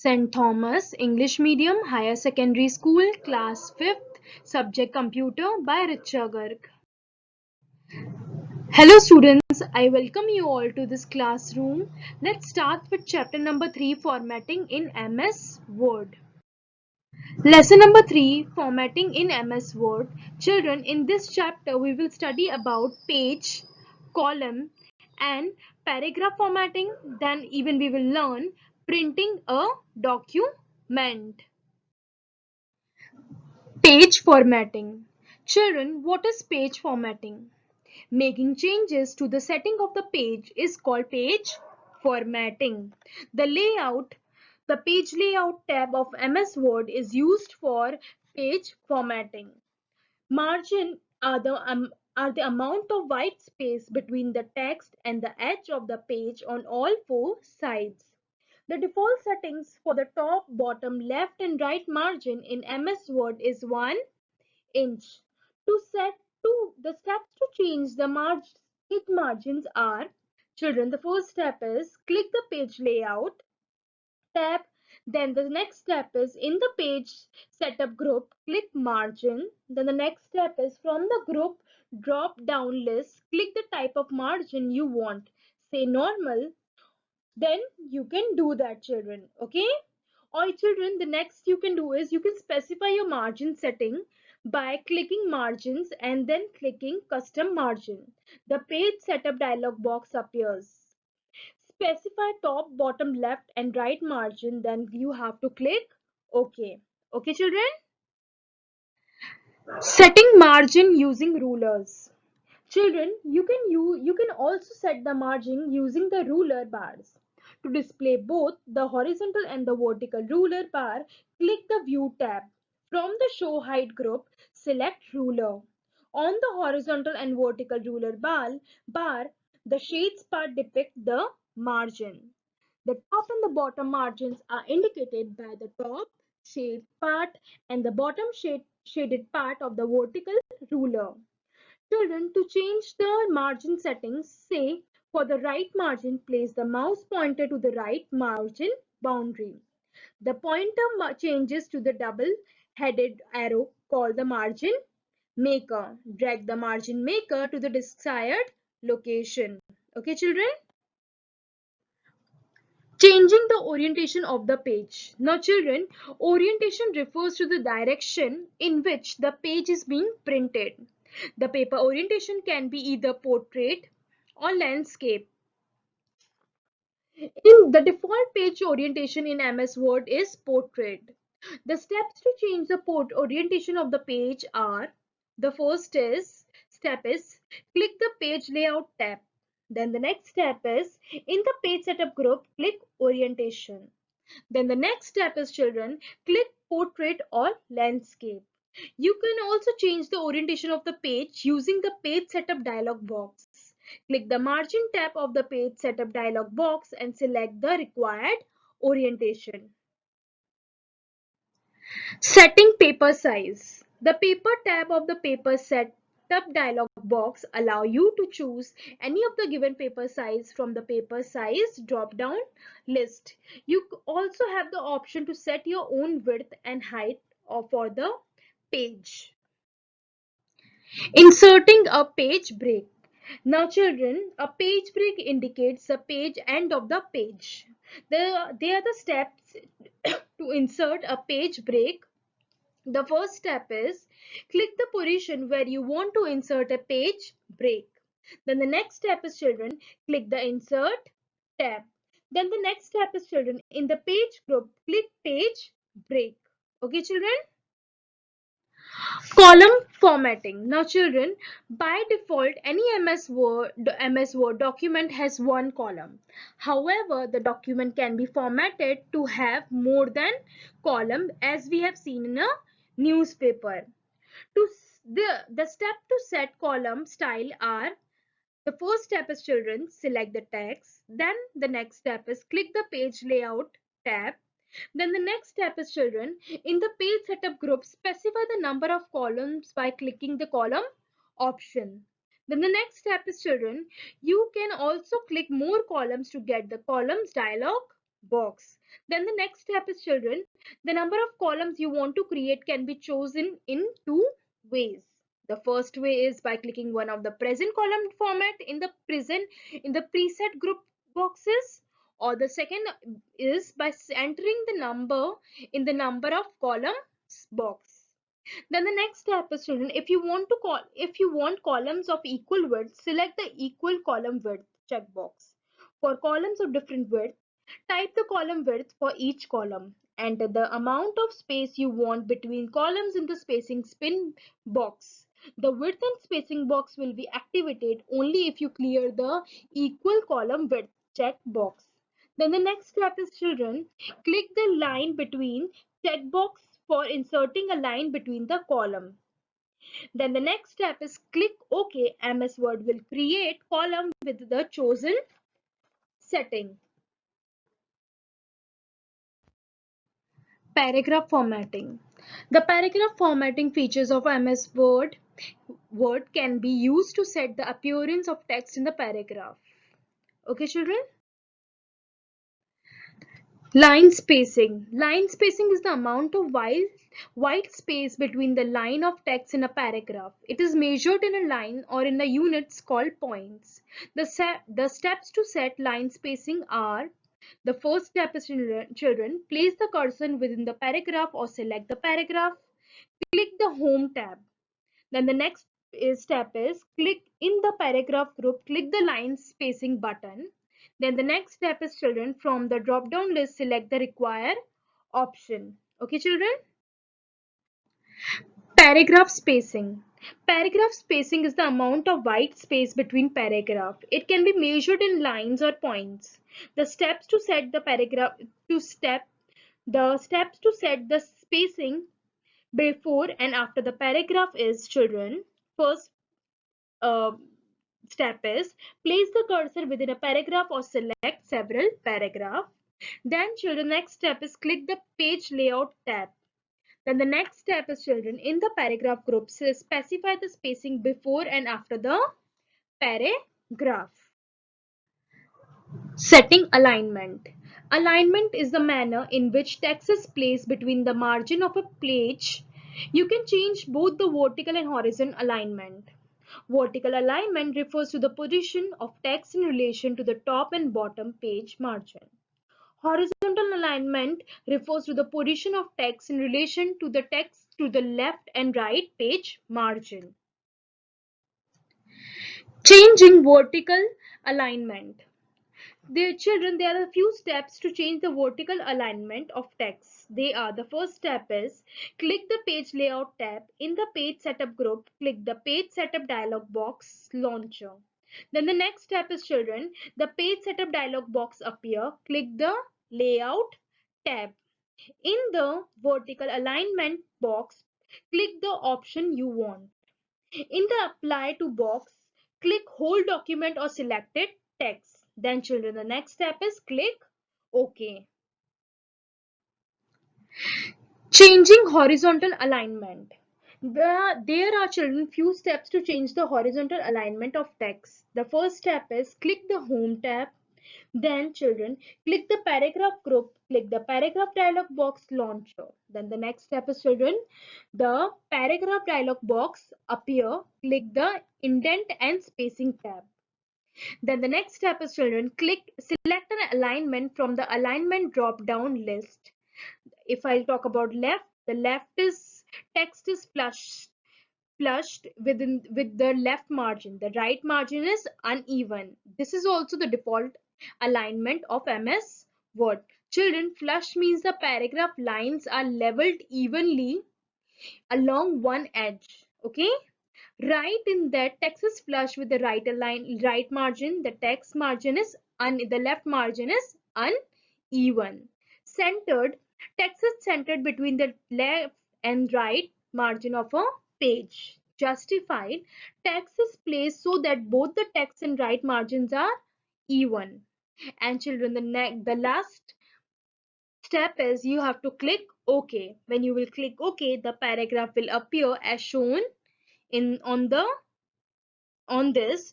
St. Thomas English Medium Higher Secondary School, Class 5th, Subject Computer by Richa Garg. Hello students, I welcome you all to this classroom. Let's start with chapter number 3, Formatting in MS Word. Lesson number 3, Formatting in MS Word. Children, in this chapter we will study about page, column and paragraph formatting. Then even we will learn printing a document. Page formatting. Children, what is page formatting? Making changes to the setting of the page is called page formatting. The page layout tab of MS Word is used for page formatting. Margin are the amount of white space between the text and the edge of the page on all four sides. The default settings for the top, bottom, left and right margin in MS Word is 1 inch. To set to the steps to change the page margins are, children, the first step is click the page layout tab. Then the next step is in the page setup group, click margin. Then the next step is from the group drop down list, click the type of margin you want. Say normal, then you can do that, children. Okay, or children, the next you can do is you can specify your margin setting by clicking margins and then clicking custom margin. The page setup dialog box appears. Specify top, bottom, left and right margin, then you have to click OK. Okay, children? Setting margin using rulers. Children, you can also set the margin using the ruler bars. To display both the horizontal and the vertical ruler bar, click the View tab. From the Show Height group, select Ruler. On the horizontal and vertical ruler bar, the shades part depict the margin. The top and the bottom margins are indicated by the top shade part and the bottom shaded part of the vertical ruler. Children, to change the margin settings, say for the right margin, place the mouse pointer to the right margin boundary. The pointer changes to the double-headed arrow called the margin maker. Drag the margin maker to the desired location. Okay, children? Changing the orientation of the page. Now, children, orientation refers to the direction in which the page is being printed. The paper orientation can be either portrait or landscape. In the default page orientation in MS Word is portrait. The steps to change the orientation of the page are, the first step is click the page layout tab. Then the next step is in the page setup group, click orientation. Then the next step is, children, click portrait or landscape. You can also change the orientation of the page using the page setup dialog box. Click the margin tab of the page setup dialog box and select the required orientation. Setting paper size. The paper tab of the paper setup dialog box allow you to choose any of the given paper size from the paper size drop down list. You also have the option to set your own width and height for the page. Inserting a page break. Now, children, a page break indicates the page end of the page. They are the steps to insert a page break. The first step is click the position where you want to insert a page break. Then the next step is, children, click the Insert tab. Then the next step is, children, in the page group, click Page Break. Okay, children? Column formatting. Now, children, by default, any MS Word document has one column. However, the document can be formatted to have more than column, as we have seen in a newspaper. The step to set column style are, the first step is, children, select the text. Then the next step is click the page layout tab. Then the next step is, children, in the page setup group, specify the number of columns by clicking the column option. Then the next step is, children, you can also click more columns to get the columns dialog box. Then the next step is children, the number of columns you want to create can be chosen in two ways. The first way is by clicking one of the present column format in the preset group boxes, or the second is by entering the number in the number of columns box. Then the next step is children, if you want columns of equal width, select the equal column width checkbox. For columns of different width, type the column width for each column. Enter the amount of space you want between columns in the spacing spin box. The width and spacing box will be activated only if you clear the equal column width checkbox. Then the next step is children, click the line between checkbox for inserting a line between the column. Then the next step is click OK. MS Word will create column with the chosen setting. Paragraph formatting. The paragraph formatting features of MS Word can be used to set the appearance of text in the paragraph. Okay, children? Line spacing. Line spacing is the amount of white space between the line of text in a paragraph. It is measured in a line or in the units called points. The steps to set line spacing are: the first step is children, place the cursor within the paragraph or select the paragraph. Click the Home tab. Then the next step is click in the paragraph group, click the line spacing button. Then the next step is children, from the drop down list, select the require option. Okay, children? Paragraph spacing. Paragraph spacing is the amount of white space between paragraph. It can be measured in lines or points. The steps to set the paragraph the steps to set the spacing before and after the paragraph is children. First uh, step is place the cursor within a paragraph or select several paragraphs. Then children, next step is click the page layout tab. Then the next step is children, in the paragraph group, specify the spacing before and after the paragraph. Setting alignment. Alignment is the manner in which text is placed between the margin of a page. You can change both the vertical and horizontal alignment. Vertical alignment refers to the position of text in relation to the top and bottom page margin. Horizontal alignment refers to the position of text in relation to the text to the left and right page margin. Changing vertical alignment. Dear children, there are a few steps to change the vertical alignment of text. They are: the first step is click the page layout tab. In the page setup group, click the page setup dialog box launcher. Then the next step is children, the page setup dialog box appear. Click the layout tab. In the vertical alignment box, click the option you want. In the apply to box, click whole document or selected text. Then children, the next step is click OK. Changing horizontal alignment. There are children few steps to change the horizontal alignment of text. The first step is click the Home tab. Then children, click the paragraph group, click the paragraph dialog box launcher. Then the next step is children, the paragraph dialog box appear, click the indent and spacing tab. Then the next step is children, select an alignment from the alignment drop down list. If I talk about left, the left is text is flushed with the left margin. The right margin is uneven. This is also the default alignment of MS Word. Children, flush means the paragraph lines are leveled evenly along one edge. Okay. Right in that text is flush with the right margin. The text margin is the left margin is uneven. Centered, text is centered between the left and right margin of a page. Justified, text is placed so that both the text and right margins are even. And children, the last step is you have to click OK. When you will click OK, the paragraph will appear as shown in on this,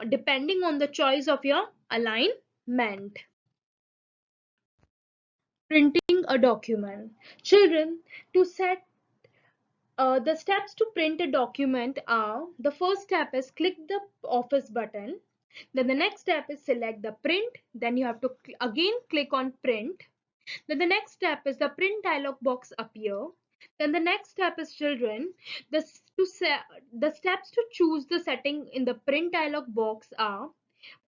depending on the choice of your alignment. Printing a document. Children, to set the steps to print a document are: the first step is click the office button. Then the next step is select the print. Then you have to again click on print. Then the next step is the print dialog box appear. Then the next step is children. The, the steps to choose the setting in the print dialog box are: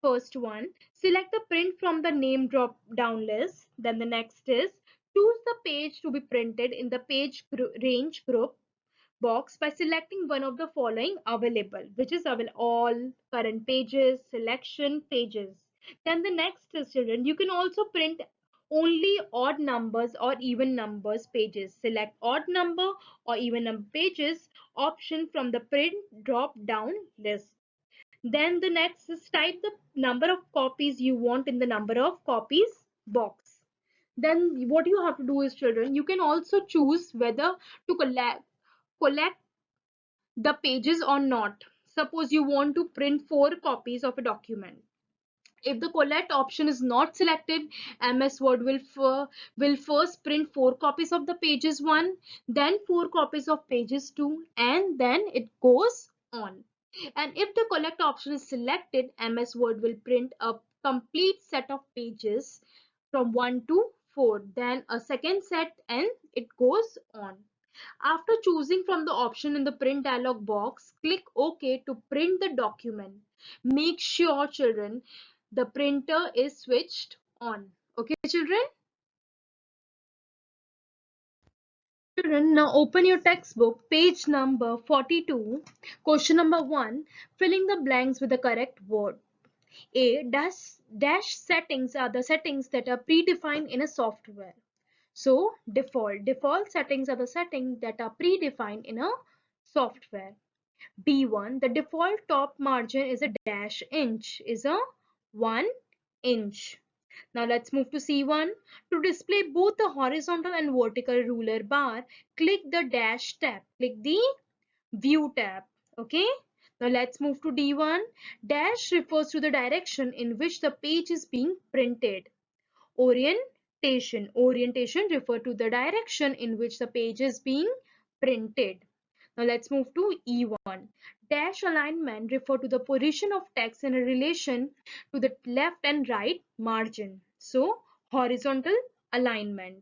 first one, select the print from the name drop down list. Then the next is choose the page to be printed in the page range group box by selecting one of the following available, which is available all, current pages, selection, pages. Then the next is children, you can also print only odd numbers or even numbers pages. Select odd number or even number pages option from the print drop down list. Then the next is type the number of copies you want in the number of copies box. Then what you have to do is children, you can also choose whether to collect the pages or not. Suppose you want to print 4 copies of a document. If the collect option is not selected, MS Word will first print 4 copies of the pages 1, then 4 copies of pages 2, and then it goes on. And if the collect option is selected, MS Word will print a complete set of pages from 1 to 4, then a second set, and it goes on. After choosing from the option in the print dialog box, click OK to print the document. Make sure, children, the printer is switched on. Okay, children? Children, now open your textbook, page number 42, question number 1, filling the blanks with the correct word. A dash settings are the settings that are predefined in a software. So default settings are the settings that are predefined in a software. B1, the default top margin is a dash inch, is a 1 inch. Now let's move to C1. To display both the horizontal and vertical ruler bar, click the dash tab. Click the view tab. Okay. Now let's move to D1. Dash refers to the direction in which the page is being printed. Orientation refer to the direction in which the page is being printed. Now let's move to E1. Dash alignment refer to the position of text in relation to the left and right margin. So horizontal alignment.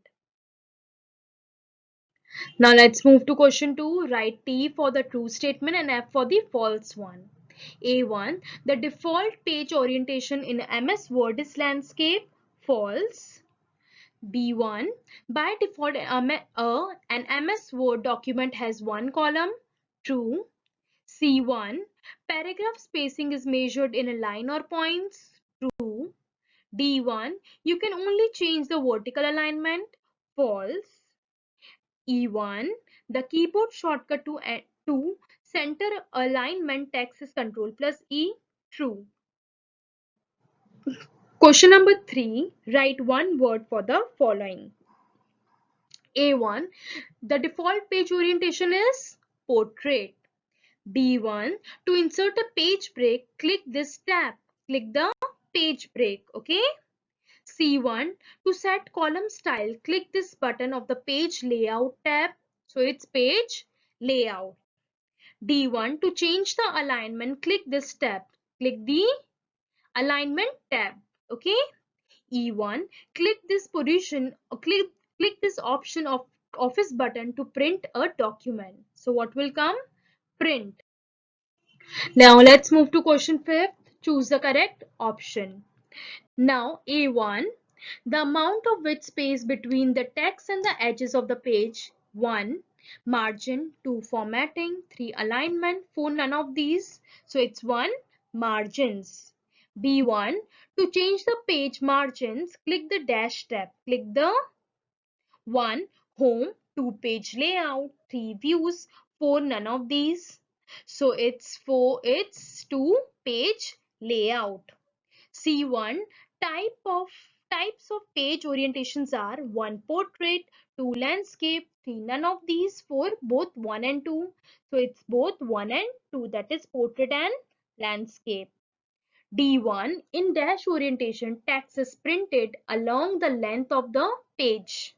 Now let's move to question 2. Write T for the true statement and F for the false one. A1. The default page orientation in MS Word is landscape. False. B1. By default, an MS Word document has one column. True. C1. Paragraph spacing is measured in a line or points. True. D1. You can only change the vertical alignment. False. E1. The keyboard shortcut to center alignment text is Ctrl plus E. True. Question number 3. Write one word for the following. A1. The default page orientation is portrait. B1. To insert a page break, click this tab. Click the page break. Okay. C1. To set column style, click this button of the page layout tab. So it's page layout. D1. To change the alignment, click this tab. Click the alignment tab. Okay. E1. Click this position, click this option of office button to print a document. So what will come? Print. Now let's move to question 5th. Choose the correct option. Now A1. The amount of which space between the text and the edges of the page. 1. Margin. 2. Formatting. 3. Alignment. 4. None of these. So it's 1. Margins. B1. To change the page margins, click the dash tab. Click the 1. Home. 2. Page layout. 3. Views. 4. None of these. So it's 4. It's 2. Page layout. C1. Types of page orientations are 1. Portrait. 2. Landscape. 3. None of these. 4. Both 1 and 2. So it's both 1 and 2. That is portrait and landscape. D1, in dash orientation, text is printed along the length of the page.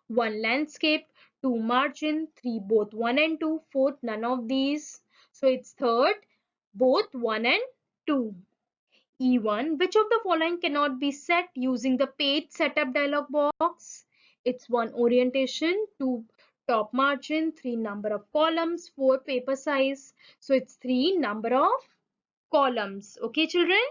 1 landscape, 2 margin, 3 both 1 and 2, 4 none of these. So it's third, both 1 and 2. E1, which of the following cannot be set using the page setup dialog box? It's 1 orientation, 2 top margin, 3 number of columns, 4 paper size. So it's 3 number of columns. Okay, children?